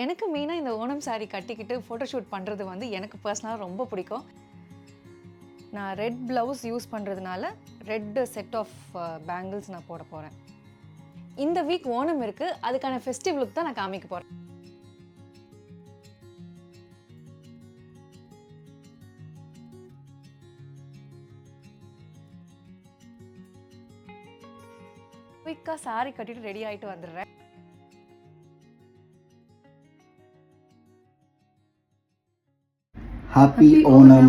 எனக்கு மெயினாக இந்த ஓணம் சாரீ கட்டிக்கிட்டு ஃபோட்டோஷூட் பண்ணுறது வந்து எனக்கு பர்சனலாக ரொம்ப பிடிக்கும். நான் ரெட் ப்ளவுஸ் யூஸ் பண்ணுறதுனால ரெட் செட் ஆஃப் பேங்கிள்ஸ் நான் போட போகிறேன். இந்த வீக் ஓணம் இருக்குது, அதுக்கான ஃபெஸ்டிவ் லுக் தான் நான் காமிக்க போகிறேன். குயிக்காக சாரீ கட்டிட்டு ரெடி ஆகிட்டு வந்துடுறேன். Happy Onam.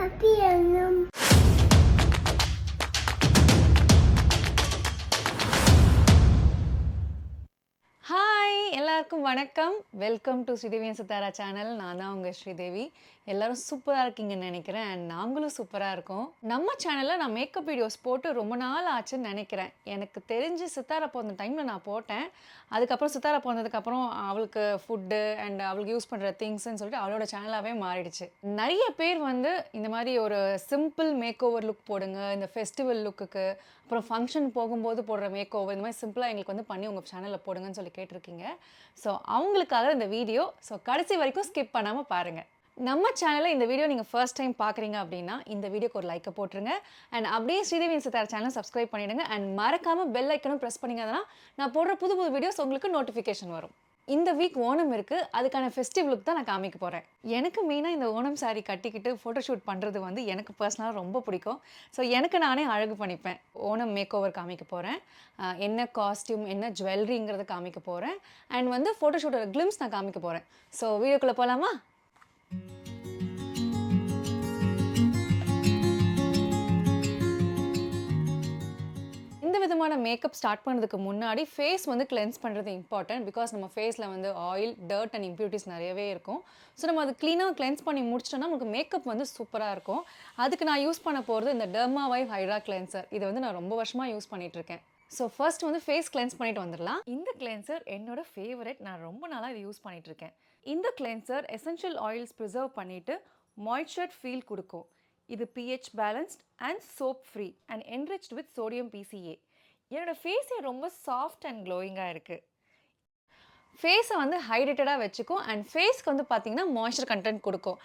Happy Onam. Hi, எல்லாருக்கும் வணக்கம். Welcome to Sridevi and Sithara channel. நான் தான் உங்கள் ஸ்ரீதேவி. எல்லாரும் சூப்பராக இருக்கீங்கன்னு நினைக்கிறேன். அண்ட் நாங்களும் சூப்பராக இருக்கோம். நம்ம சேனலில் நான் மேக்கப் வீடியோஸ் போட்டு ரொம்ப நாள் ஆச்சுன்னு நினைக்கிறேன். எனக்கு தெரிஞ்சு சித்தாரா பிறந்த டைமில் நான் போட்டேன். அதுக்கப்புறம் சித்தாரா பிறந்ததுக்கப்புறம் அவளுக்கு ஃபுட்டு அண்ட் அவளுக்கு யூஸ் பண்ணுற திங்ஸ்ன்னு சொல்லிட்டு அவளோட சேனலாகவே மாறிடுச்சு. நிறைய பேர் வந்து இந்த மாதிரி ஒரு சிம்பிள் மேக் ஓவர் லுக் போடுங்க, இந்த ஃபெஸ்டிவல் லுக்குக்கு, அப்புறம் ஃபங்க்ஷன் போகும்போது போடுற மேக் ஓவர், இந்த மாதிரி சிம்பிளாக எங்களுக்கு வந்து பண்ணி உங்கள் சேனலில் போடுங்கன்னு சொல்லி கேட்டிருக்கீங்க. ஸோ அவங்களுக்காக இந்த வீடியோ. ஸோ கடைசி வரைக்கும் ஸ்கிப் பண்ணாமல் பாருங்கள். நம்ம சேனலில் இந்த வீடியோ நீங்கள் ஃபர்ஸ்ட் டைம் பார்க்குறீங்க அப்படின்னா இந்த வீடியோக்கு ஒரு லைக்கை போட்டுருங்க. அண்ட் அப்படியே Sridevi and Sithara channel subscribe பண்ணிவிடுங்க. அண்ட் மறக்காமல் பெல் ஐக்கனும் ப்ரெஸ் பண்ணிங்கன்னா நான் போடுற புது புது வீடியோஸ் உங்களுக்கு நோட்டிஃபிகேஷன் வரும். இந்த வீக் ஓணம் இருக்குது, அதுக்கான ஃபெஸ்டிவ் லுக் தான் நான் காமிக்க போகிறேன். எனக்கு மெயினாக இந்த ஓணம் சாரீ கட்டிக்கிட்டு ஃபோட்டோஷூட் பண்ணுறது வந்து எனக்கு பர்சனலாக ரொம்ப பிடிக்கும். ஸோ எனக்கு நானே அழகு பண்ணிப்பேன். ஓணம் மேக் ஓவர் காமிக்க போகிறேன், என்ன காஸ்டியூம், என்ன ஜுவல்லரிங்கிறத காமிக்க போகிறேன், அண்ட் வந்து ஃபோட்டோஷூட்டோட கிளிம்ஸ் நான் காமிக்க போகிறேன். ஸோ வீடியோக்குள்ளே போகலாமா? இந்த விதமான மேக்கப் ஸ்டார்ட் பண்ணுறதுக்கு முன்னாடி ஃபேஸ் வந்து கிளென்ஸ் பண்ணுறது இம்பார்ட்டன்ட். பிகாஸ் நம்ம ஃபேஸில் வந்து ஆயில், டர்ட் அண்ட் இம்ப்யூரிட்டிஸ் நிறையவே இருக்கும். ஸோ நம்ம அது க்ளீனாக கிளென்ஸ் பண்ணி முடிச்சிட்டோம்னா நமக்கு மேக்கப் வந்து சூப்பராக இருக்கும். அதுக்கு நான் யூஸ் பண்ண போகிறது இந்த டெர்மாவைவ் ஹைட்ரா கிளென்சர். இதை வந்து நான் ரொம்ப வருஷமாக யூஸ் பண்ணிகிட்ருக்கேன். ஸோ ஃபர்ஸ்ட் வந்து ஃபேஸ் கிளென்ஸ் பண்ணிட்டு வந்துடலாம். இந்த கிளென்சர் என்னோட ஃபேவரட். நான் ரொம்ப நாளாக இதை யூஸ் பண்ணிகிட்ருக்கேன். இந்த கிளென்சர் எசென்ஷியல் ஆயில்ஸ் ப்ரிசர்வ் பண்ணிவிட்டு மாய்ஸ்சர் ஃபீல் கொடுக்கும். இது pH balanced and soap free and enriched with sodium PCA. என்னோட ஃபேஸே ரொம்ப சாஃப்ட் அண்ட் க்ளோயிங்காக இருக்குது. ஃபேஸை வந்து ஹைட்ரேட்டடாக வச்சுக்கும் அண்ட் ஃபேஸ்க்கு வந்து பார்த்திங்கன்னா மாய்ஸ்சர் கண்டென்ட் கொடுக்கும்.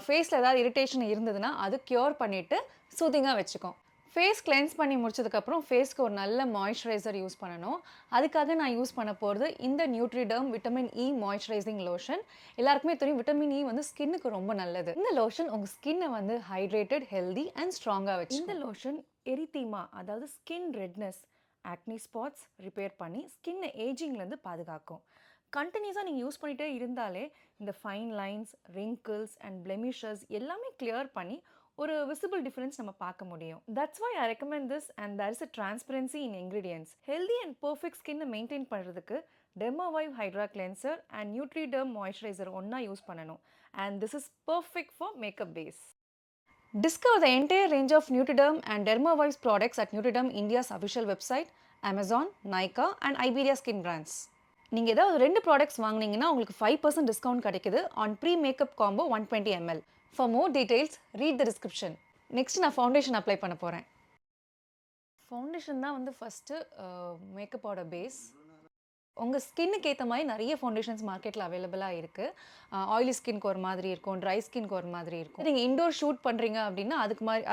ஃபேஸில் ஏதாவது இரிட்டேஷன் இருந்ததுன்னா அது க்யூர் பண்ணிவிட்டு சூதிங்காக வச்சுக்கும். ஃபேஸ் கிளென்ஸ் பண்ணி முடிச்சதுக்கப்புறம் ஃபேஸ்க்கு ஒரு நல்ல மாய்ஸ்சரைசர் யூஸ் பண்ணணும். அதுக்காக நான் யூஸ் பண்ண போகிறது இந்த நியூட்ரிடர்ம் விட்டமின் இ மாய்ஸ்சரைசிங் லோஷன். எல்லாருக்குமே தெரியும் விட்டமின் இ வந்து ஸ்கின்னுக்கு ரொம்ப நல்லது. இந்த லோஷன் உங்கள் ஸ்கின்னை வந்து ஹைட்ரேட்டட், ஹெல்தி அண்ட் ஸ்ட்ராங்காக வச்சு. இந்த லோஷன் எரித்தீமா, அதாவது ஸ்கின் ரெட்னஸ், ஆக்னி ஸ்பாட்ஸ் ரிப்பேர் பண்ணி ஸ்கின்னை ஏஜிங்லேருந்து பாதுகாக்கும். கண்டினியூஸாக நீங்கள் யூஸ் பண்ணிகிட்டே இருந்தாலே இந்த fine lines, wrinkles and blemishes எல்லாமே கிளியர் பண்ணி ஒரு விசிபிள் டிஃபரன்ஸ் நம்ம பார்க்க முடியும். That's why I recommend this and there is a transparency in ingredients. Healthy and perfect ஸ்கின்னை மெயின்டைன் பண்ணுறதுக்கு Dermawive hydra cleanser and Nutriderm moisturizer ஒன்றா யூஸ் பண்ணணும். And this is perfect for makeup base. Discover the entire range of Nutriderm and Dermavive products at Nutriderm India's official website, Amazon, Nykaa and Iberia Skin brands. நீங்கள் ஏதாவது 2 products வாங்கினீங்கன்னா உங்களுக்கு 5% discount கிடைக்குது on pre-makeup combo 120 ml. For more details, read the description. Next நான் foundation apply பண்ண போகிறேன். Foundation தான் வந்து ஃபஸ்ட்டு மேக்கப்போட பேஸ். உங்கள் ஸ்கின்னுக்கு ஏற்ற மாதிரி நிறைய ஃபவுண்டேஷன்ஸ் மார்க்கெட்டில் அவைலபிளாக இருக்குது. ஆயிலி ஸ்கின்க்கு ஒரு மாதிரி இருக்கும், ட்ரை ஸ்கின்க்கு ஒரு மாதிரி இருக்கும். நீங்கள் இன்டோர் ஷூட் பண்ணுறீங்க அப்படின்னா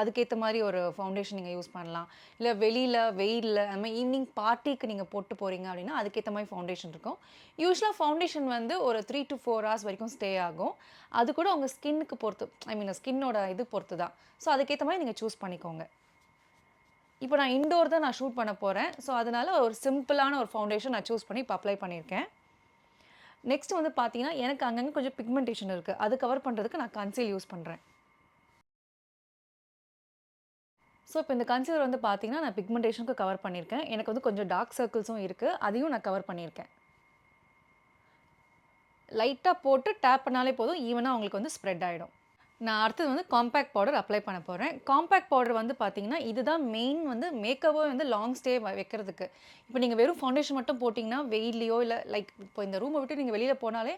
அதுக்கேற்ற மாதிரி ஒரு ஃபவுண்டேஷன் நீங்கள் யூஸ் பண்ணலாம். இல்லை வெளியில் வெயிலில் அது மாதிரி ஈவினிங் பார்ட்டிக்கு நீங்கள் போட்டு போகிறீங்க அப்படின்னா அதுக்கேற்ற மாதிரி ஃபவுண்டேஷன் இருக்கும். யூஸ்வலாக ஃபவுண்டேஷன் வந்து ஒரு 3 to 4 hours வரைக்கும் ஸ்டே ஆகும். அது கூட உங்கள் ஸ்கின்னுக்கு பொறுத்து, ஸ்கின்னோட இது பொறுத்து தான். ஸோ அதுக்கேற்ற மாதிரி நீங்கள் சூஸ் பண்ணிக்கோங்க. இப்போ நான் இன்டோர் தான் நான் ஷூட் பண்ண போகிறேன். ஸோ அதனால் ஒரு சிம்பிளான ஒரு ஃபவுண்டேஷன் நான் சூஸ் பண்ணி இப்போ அப்ளை பண்ணியிருக்கேன். நெக்ஸ்ட் வந்து பார்த்தீங்கன்னா எனக்கு அங்கங்கே கொஞ்சம் பிக்மெண்டேஷன் இருக்குது. அது கவர் பண்ணுறதுக்கு நான் கன்சீல் யூஸ் பண்ணுறேன். ஸோ இப்போ இந்த கன்சீலர் வந்து பார்த்தீங்கன்னா நான் பிக்மெண்டேஷனுக்கு கவர் பண்ணியிருக்கேன். எனக்கு வந்து கொஞ்சம் டார்க் சர்க்கிள்ஸும் இருக்குது, அதையும் நான் கவர் பண்ணியிருக்கேன். லைட்டாக போட்டு டேப் பண்ணாலே போதும், ஈவனாக உங்களுக்கு வந்து ஸ்ப்ரெட் ஆகிடும். நான் அடுத்தது வந்து காம்பேக்ட் பவுடர் அப்ளை பண்ண போகிறேன். காம்பேக்ட் பவுடர் வந்து பார்த்தீங்கன்னா இதுதான் மெயின் வந்து மேக்கப்பை வந்து லாங் ஸ்டே வைக்கிறதுக்கு. இப்போ நீங்கள் வெறும் ஃபவுண்டேஷன் மட்டும் போட்டிங்கன்னா வெயிலையோ இல்லை இப்போ இந்த ரூமை விட்டு நீங்கள் வெளியில் போனாலே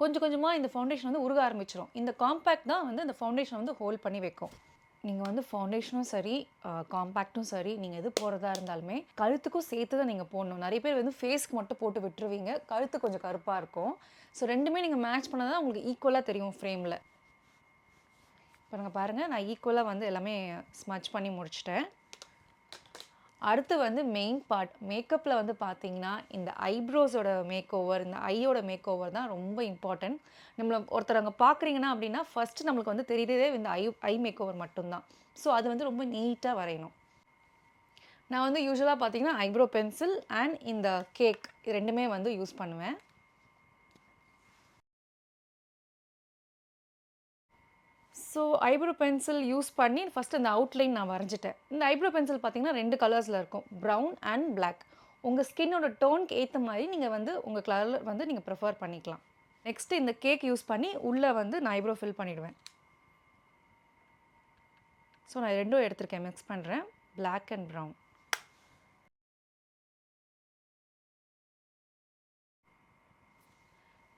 கொஞ்சம் கொஞ்சமாக இந்த ஃபவுண்டேஷன் வந்து உருக ஆரம்பிச்சிடும். இந்த காம்பேக்ட் தான் வந்து இந்த ஃபவுண்டேஷன் வந்து ஹோல்ட் பண்ணி வைக்கும். நீங்கள் வந்து ஃபவுண்டேஷனும் சரி காம்பேக்ட்டும் சரி நீங்கள் எது போடுறதா இருந்தாலுமே கழுத்துக்கும் சேர்த்து தான் நீங்கள் போடணும். நிறைய பேர் வந்து ஃபேஸ்க்கு மட்டும் போட்டு விட்டுருவீங்க, கழுத்து கொஞ்சம் கருப்பாக இருக்கும். ஸோ ரெண்டுமே நீங்கள் மேட்ச் பண்ணால் தான் உங்களுக்கு ஈக்குவலாக தெரியும் ஃப்ரேமில். பாருங்கள் நான் ஈக்குவலாக வந்து எல்லாமே ஸ்மட்ச் பண்ணி முடிச்சிட்டேன். அடுத்து வந்து மெயின் பார்ட் மேக்கப்பில் வந்து பார்த்திங்கன்னா இந்த ஐப்ரோஸோட மேக் ஓவர், இந்த ஐயோட மேக் ஓவர் தான் ரொம்ப இம்பார்ட்டன்ட். நம்மளை ஒருத்தர் அங்கே பார்க்குறீங்கன்னா அப்படின்னா ஃபஸ்ட்டு நம்மளுக்கு வந்து தெரியுதே இந்த ஐ மேக் ஓவர் மட்டும்தான். ஸோ அது வந்து ரொம்ப நீட்டாக வரையணும். நான் வந்து யூஸ்வலாக பார்த்திங்கன்னா ஐப்ரோ பென்சில் அண்ட் இந்த கேக் ரெண்டுமே வந்து யூஸ் பண்ணுவேன். ஸோ ஐப்ரோ பென்சில் யூஸ் பண்ணி ஃபஸ்ட்டு அந்த அவுட்லைன் நான் வரைஞ்சிட்டேன். இந்த ஐப்ரோ பென்சில் பார்த்திங்கன்னா 2 கலர்ஸில் இருக்கும், ப்ரௌன் அண்ட் பிளாக். உங்கள் ஸ்கின்னோட டோனுக்கு ஏற்ற மாதிரி நீங்கள் வந்து உங்கள் கலர் வந்து நீங்கள் ப்ரிஃபர் பண்ணிக்கலாம். நெக்ஸ்ட்டு இந்த கேக் யூஸ் பண்ணி உள்ளே வந்து நான் ஐப்ரோ ஃபில் பண்ணிவிடுவேன். ஸோ நான் ரெண்டும் எடுத்திருக்கேன், மிக்ஸ் பண்ணுறேன், பிளாக் அண்ட் ப்ரௌன்.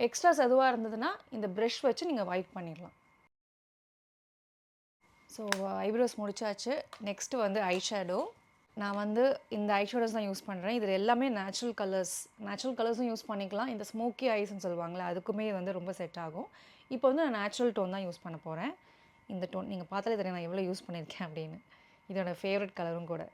எக்ஸ்ட்ராஸ் எதுவாக இருந்ததுன்னா இந்த ப்ரஷ் வச்சு நீங்கள் வைப் பண்ணிடலாம். ஸோ ஐப்ரோஸ் முடிச்சாச்சு. நெக்ஸ்ட்டு வந்து ஐ ஷேடோ. நான் வந்து இந்த ஐ ஷேடோஸ் தான் யூஸ் பண்ணுறேன். இதில் எல்லாமே நேச்சுரல் கலர்ஸும் யூஸ் பண்ணிக்கலாம். இந்த ஸ்மோக்கி ஐஸ்ன்னு சொல்லுவாங்களே அதுக்குமே வந்து ரொம்ப செட் ஆகும். இப்போ வந்து நான் நேச்சுரல் டோன் தான் யூஸ் பண்ண போகிறேன். இந்த டோன் நீங்கள் பார்த்தாலே தெரியும் நான் எவ்வளோ யூஸ் பண்ணியிருக்கேன் அப்படின்னு. இதோட ஃபேவரட் கலரும் கூட.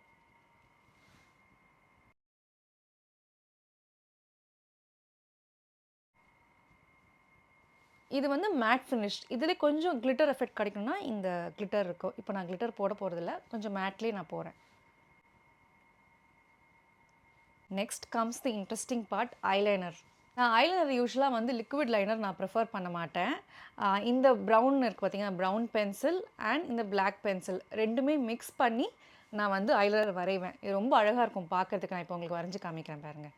இது வந்து மேட் ஃபினிஷ். இதில் கொஞ்சம் கிளிட்டர் எஃபெக்ட் கிடைக்கணும்னா இந்த கிளிட்டர் இருக்கும். இப்போ நான் கிளிட்டர் போட போகிறதில்ல, கொஞ்சம் மேட்லேயே நான் போகிறேன். Next comes the interesting part, eyeliner. நான் ஐலைனர் யூஸ்வலாக வந்து லிக்விட் லைனர் நான் ப்ரிஃபர் பண்ண மாட்டேன். இந்த ப்ரௌன் இருக்குது பார்த்தீங்கன்னா, ப்ரௌன் பென்சில் அண்ட் இந்த பிளாக் பென்சில் ரெண்டுமே மிக்ஸ் பண்ணி நான் வந்து ஐலைனர் வரைவேன். இது ரொம்ப அழகாக இருக்கும் பார்க்குறதுக்கு. நான் இப்போ உங்களுக்கு வரைஞ்சி காமிக்கிறேன் பாருங்கள்.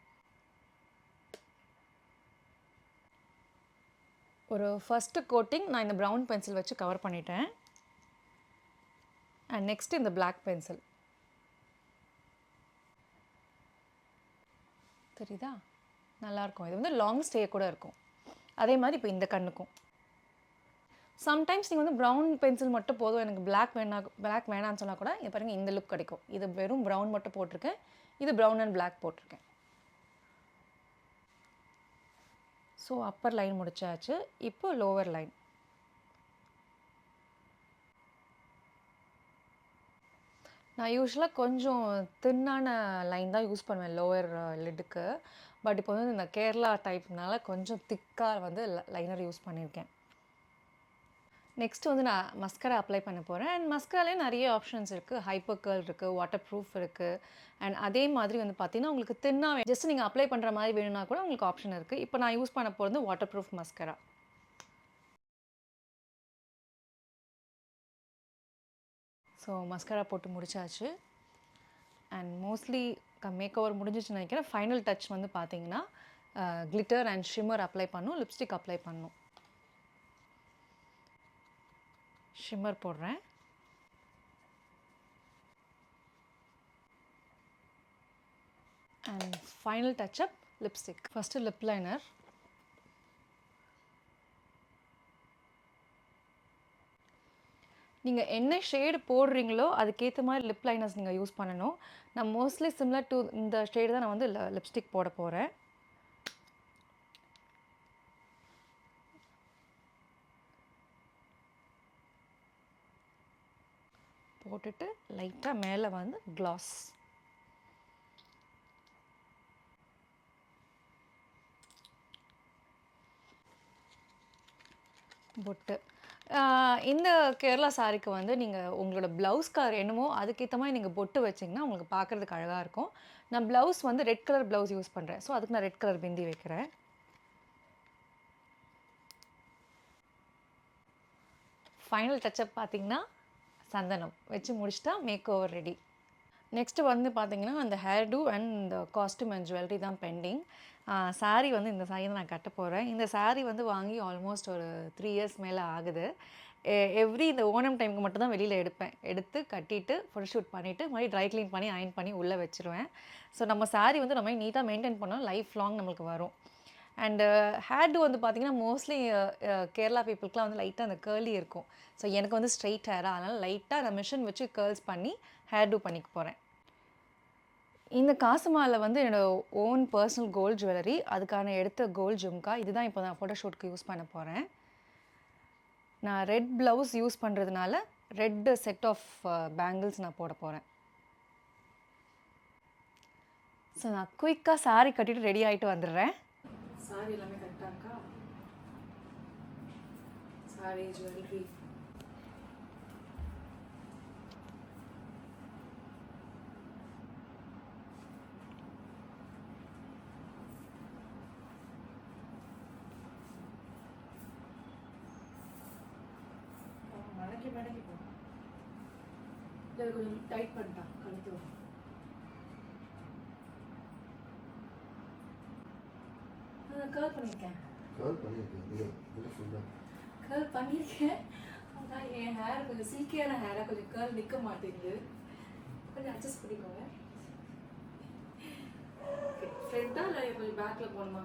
ஒரு ஃபஸ்ட்டு கோட்டிங் நான் இந்த ப்ரௌன் பென்சில் வச்சு கவர் பண்ணிட்டேன். அண்ட் நெக்ஸ்ட் இந்த பிளாக் பென்சில் தெரியுதா, நல்லாயிருக்கும். இது வந்து லாங் ஸ்டே கூட இருக்கும். அதே மாதிரி இப்போ இந்த கண்ணுக்கும் சம்டைம்ஸ் நீங்கள் வந்து ப்ரௌன் பென்சில் மட்டும் போதும், எனக்கு பிளாக் வேணான்னு சொன்னால் கூட இது பாருங்கள் இந்த லுக் கிடைக்கும். இது வெறும் ப்ரௌன் மட்டும் போட்டிருக்கேன், இது ப்ரௌன் அண்ட் பிளாக் போட்டிருக்கேன். ஸோ அப்பர் லைன் முடிச்சாச்சு. இப்போ லோவர் லைன். நான் யூஸ்வலாக கொஞ்சம் தின்னான லைன் தான் யூஸ் பண்ணுவேன் லோவர் லிட்டுக்கு. பட் இப்போ வந்து இந்த கேரளா டைப்னால கொஞ்சம் திக்காக வந்து லைனர் யூஸ் பண்ணியிருக்கேன். நெக்ஸ்ட்டு வந்து நான் மஸ்கரா அப்ளை பண்ண போகிறேன். அண்ட் மஸ்கராலே நிறைய ஆப்ஷன்ஸ் இருக்குது. ஹைப்பர் கர்ல் இருக்குது, வாட்டர் ப்ரூஃப் இருக்குது. அண்ட் அதே மாதிரி வந்து பார்த்திங்கன்னா உங்களுக்கு தின்னாக ஜஸ்ட் நீங்கள் அப்ளை பண்ணுற மாதிரி வேணும்னா கூட உங்களுக்கு ஆப்ஷன் இருக்குது. இப்போ நான் யூஸ் பண்ண போகிறது water proof mascara. So mascara போட்டு முடிச்சாச்சு. அண்ட் மோஸ்ட்லி மேக் ஓவர் முடிஞ்சிச்சுன்னு நினைக்கிறேன். ஃபைனல் டச் வந்து பார்த்திங்கன்னா கிளிட்டர் அண்ட் ஷிம்மர் அப்ளை பண்ணணும், லிப்ஸ்டிக் அப்ளை பண்ணணும். ஷிம்மர் போடுறேன். And final touch-up lipstick. First lip liner. நீங்கள் என்ன ஷேடு போடுறீங்களோ அதுக்கேற்ற மாதிரி லிப் லைனர்ஸ் நீங்கள் யூஸ் பண்ணணும். நான் மோஸ்ட்லி சிமிலர் டு இந்த ஷேடு தான் நான் வந்து லிப்ஸ்டிக் போட போகிறேன். போட்டுட்டு லைட்டாக மேலே வந்து க்ளாஸ். பொட்டு. இந்த கேரளா சாரிக்கு வந்து நீங்கள் உங்களோட ப்ளவுஸ் கலர் என்னமோ அதுக்கேற்ற மாதிரி நீங்கள் பொட்டு வச்சிங்கன்னா உங்களுக்கு பார்க்குறதுக்கு அழகாக இருக்கும். நான் ப்ளவுஸ் வந்து ரெட் கலர் ப்ளவுஸ் யூஸ் பண்ணுறேன். ஸோ அதுக்கு நான் ரெட் கலர் பிந்தி வைக்கிறேன். ஃபைனல் டச்சப் பார்த்திங்கன்னா சந்தனம் வச்சு முடிச்சிட்டா மேக் ஓவர் ரெடி. நெக்ஸ்ட்டு வந்து பார்த்திங்கன்னா அந்த ஹேர் டூ அண்ட் இந்த காஸ்ட்யூம் அண்ட் ஜுவல்லரி தான் பெண்டிங். சாரீ வந்து இந்த சாரீ தான் நான் கட்ட போகிறேன். இந்த சாரீ வந்து வாங்கி ஆல்மோஸ்ட் ஒரு 3 இயர்ஸ் மேலே ஆகுது. எவ்ரி இந்த ஓணம் டைமுக்கு மட்டும் தான் வெளியில் எடுத்து கட்டிட்டு ஃபோட்டோஷூட் பண்ணிவிட்டு மறுபடியும் ட்ரை க்ளீன் பண்ணி அயன் பண்ணி உள்ளே வச்சுருவேன். ஸோ நம்ம சாரீ வந்து நம்ம நீட்டாக மெயின்டைன் பண்ணோம், லைஃப் லாங் நம்மளுக்கு வரும். அண்டு ஹேர் டூ வந்து பார்த்திங்கன்னா மோஸ்ட்லி கேரளா பீப்புளுக்குலாம் வந்து லைட்டாக அந்த கேர்லி இருக்கும். ஸோ எனக்கு வந்து ஸ்ட்ரெயிட் ஹேராக, அதனால் லைட்டாக நான் மிஷின் வச்சு கேர்ள்ஸ் பண்ணி ஹேர் டூ பண்ணிக்க போகிறேன். இந்த காசு மாலை வந்து என்னோடய ஓன் பர்சனல் கோல்டு ஜுவல்லரி. அதுக்கான எடுத்த கோல்டு ஜும்கா. இதுதான் இப்போ நான் ஃபோட்டோஷூட்க்கு யூஸ் பண்ண போகிறேன். நான் ரெட் ப்ளவுஸ் யூஸ் பண்ணுறதுனால ரெட் செட் ஆஃப் பேங்கிள்ஸ் நான் போட போகிறேன். ஸோ நான் குயிக்காக சாரீ கட்டிட்டு ரெடி ஆகிட்டு வந்துடுறேன். சாரி எல்லாமே கரெக்டாக இருக்கா? சாரி, ஜுவல்லரி, மடக்கி மடக்கி போ. இல்லை கொஞ்சம் டைட் பண்ணிட்டான் கழுத்து. நான் கேர்ள் பண்ணியிருக்கேன். கேர்ள் பண்ணியிருக்கேன். அதான் என் ஹேர் கொஞ்சம் சில்கியான ஹேராக கொஞ்சம் கேர்ள் நிற்க மாட்டேங்குது. கொஞ்சம் அட்ஜஸ்ட் பண்ணிக்கோங்க. ஃப்ரண்ட்டா இல்லை கொஞ்சம் பேக்கில் போகணுமா?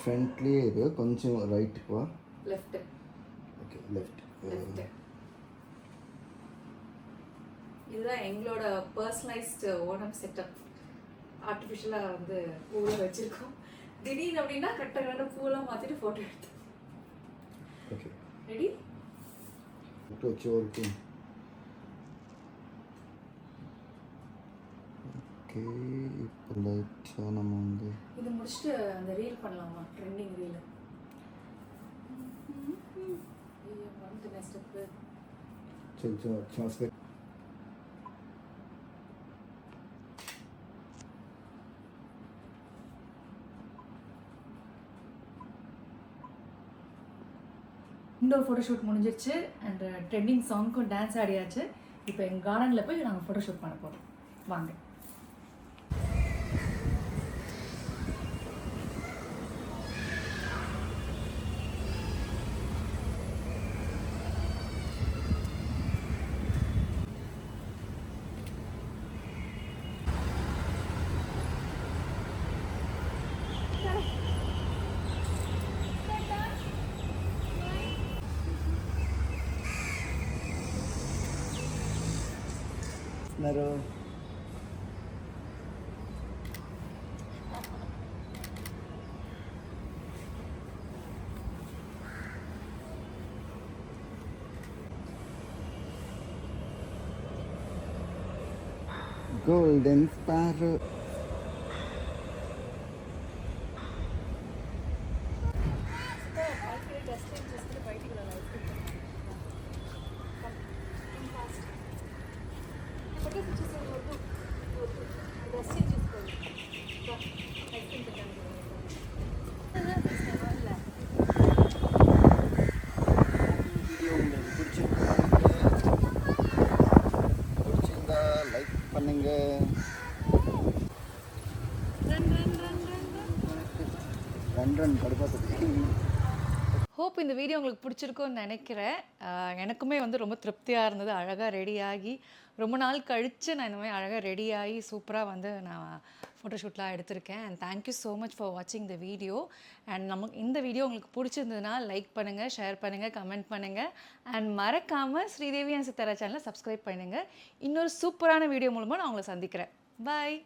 ஃப்ரண்ட்லேயே இது கொஞ்சம் ரைட்டுக்கு வா. லெஃப்ட்டு. Okay, left. லெஃப்ட்டு. இதுதான் எங்களோட பர்சனலைஸ்டு ஓணம் செட்டப். ஆர்டிஃபிஷியலாக வந்து பூவில் வச்சுருக்கோம். திடீர்னு அப்படின்னா கரெக்டாக பூவெல்லாம் மாற்றிட்டு ஃபோட்டோ எடுத்து. Okay, ready? ஃபோட்டோ வச்சு ஓகே. ஓகே, இப்போ லைட்டாக நம்ம வந்து இது முடிச்சுட்டு அந்த ரீல் பண்ணலாமா? Trending reel. ஸ்டெப்பு. சரி சரி. இன்டோர் ஃபோட்டோஷூட் முடிஞ்சிருச்சு. அண்ட் ட்ரெண்டிங் சாங்க்கும் டான்ஸ் ஆடியாச்சு. இப்போ எங்கள் கார்டனில் போய் நாங்கள் ஃபோட்டோஷூட் பண்ண போகிறோம். வாங்க. Nero. Golden Sparrow. ஹோப் இந்த வீடியோ உங்களுக்கு பிடிச்சிருக்கும்னு நினைக்கிறேன். எனக்குமே வந்து ரொம்ப திருப்தியாக இருந்தது. அழகாக ரெடியாகி ரொம்ப நாள் கழித்து நான் இந்த மாதிரி அழகாக ரெடியாகி சூப்பராக வந்து நான் ஃபோட்டோஷூட்லாம் எடுத்திருக்கேன். And thank you so much for வாட்சிங் த வீடியோ. அண்ட் நமக்கு இந்த வீடியோ உங்களுக்கு பிடிச்சிருந்ததுன்னா லைக் பண்ணுங்கள், ஷேர் பண்ணுங்கள், கமெண்ட் பண்ணுங்கள். அண்ட் மறக்காமல் ஸ்ரீதேவி அண்ட் சித்தாரா சேனலை சப்ஸ்கிரைப் பண்ணுங்கள். இன்னொரு சூப்பரான வீடியோ மூலமாக நான் உங்களை சந்திக்கிறேன். பாய்.